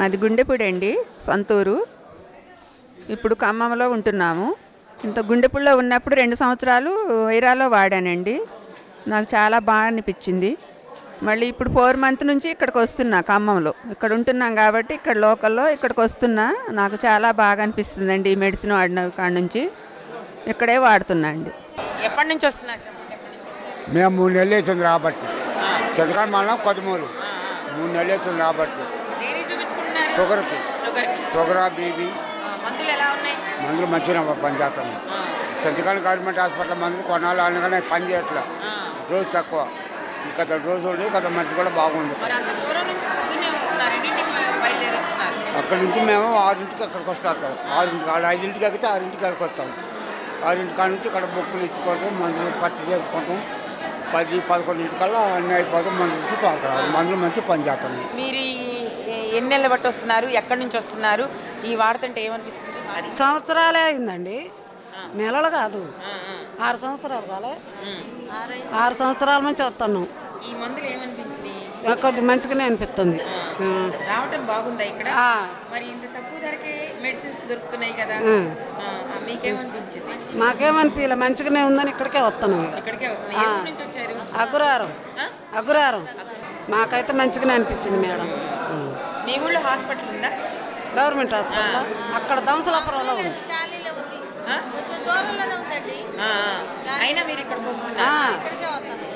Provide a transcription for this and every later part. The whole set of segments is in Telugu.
మాది గుండెపూడి అండి, సొంతూరు. ఇప్పుడు ఖమ్మంలో ఉంటున్నాము. ఇంత గుండెపూడిలో ఉన్నప్పుడు 2 సంవత్సరాలు వైరాలో వాడానండి. నాకు చాలా బాగా అనిపించింది. మళ్ళీ ఇప్పుడు 4 మంత్ నుంచి ఇక్కడికి వస్తున్నా. ఖమ్మంలో ఇక్కడ ఉంటున్నాం కాబట్టి ఇక్కడ లోకల్లో ఇక్కడికి వస్తున్నా. నాకు చాలా బాగా అనిపిస్తుందండి ఈ మెడిసిన్ వాడిన కాడ నుంచి. ఇక్కడే వాడుతున్నా అండి. ఎప్పటి నుంచి వస్తున్నారు? మేము 3 నెలలు అవుతుంది రాబట్టి. చంద్రకాంత్ మనం కొత్తమూరు 3 నెలలు అవుతుంది రాబట్టి. షుగర్కి షుగర్ బీబీ మందులు ఎలా ఉన్నాయి? మందులు మంచిగా పనిచేస్తాము. చంద్రకాంత్ గవర్నమెంట్ హాస్పిటల్ మందులు కొనాలి అనగానే పని చేయట్లా. రోజు తక్కువ. ఇంకా రోజు ఉండి కొంత మంచి కూడా బాగుంది. అక్కడ నుంచి మేము 6ంటికి అక్కడికి వస్తాం. 6ంటికి 5ంటికి ఎక్కితే 6ంటికి అక్కడికి వస్తాం. 6ంటి కాడ నుంచి ఇక్కడ బుక్కులు ఇచ్చుకోవటం, మందులు పర్చేజ్ చేసుకుంటాం. 10-11ంటికల్లా అన్నీ అయిపోతాం. మందులు ఇచ్చి తోలుతారు. మందులు మంచి పని చేస్తాం. మీరు ఎన్ని నెలలు బట్టి వస్తున్నారు? ఎక్కడి నుంచి వస్తున్నారు? ఈ వాడుతుంటే ఏమనిపిస్తుంది? సంవత్సరాలే అయిందండి, నెలలు కాదు. 6 సంవత్సరాలు కాలే, 6 సంవత్సరాల నుంచి వస్తున్నాం. ఈ మందులు ఏమనిపించినాయి? కొద్ది మంచిగానే అనిపిస్తుంది. రావటం బాగుందా ఇక్కడ? మరి ఇంత తక్కువ ధరకే మెడిసిన్స్ దొరుకుతున్నాయి కదా, మీకేమనిపించింది? మాకేమనిపించలే, మంచిగానే ఉందని ఇక్కడికే వస్తున్నాం. ఇక్కడికే వస్తున్నాయి. వచ్చారు అగురారం. మాకైతే మంచిగానే అనిపించింది మేడం. మీ ఊళ్ళో హాస్పిటల్ ఉందా? గవర్నమెంట్ హాస్పిటల్ అక్కడ దంసలాపురంలో ఉంది. అయినా మీరు ఇక్కడికి వస్తున్నారు?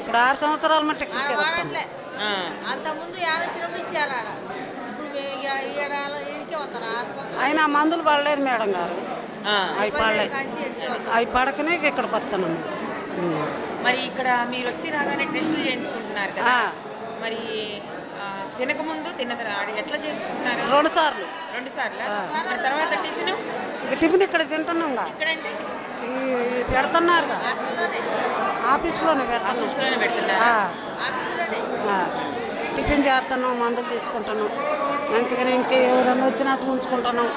ఇప్పుడు 6 సంవత్సరాల మట్టి ఇక్కడికే వస్తాం. అయినా మందులు పడలేదు మేడం గారు. అవి పడకనే ఇక్కడికి వస్తున్నాం. మరి ఇక్కడ మీరు వచ్చి రాగానే టెస్టులు చేయించుకుంటున్నారు కదా, మరి తినకముందు తిన్న తర్వాత ఎట్లా చేయించుకుంటున్నారు? 2 సార్లు. 2 సార్లు. తర్వాత టిఫిన్ ఇక్కడ తింటున్నాం. ఇక్కడండి పెడుతున్నారుగా, ఆఫీస్లోనే పెడుతున్నారు. టిఫిన్ చేస్తున్నాం, మందులు తీసుకుంటున్నాం. మంచిగానే ఇంకా ఎవరన్నా వచ్చినా చూసుకుంటున్నాం.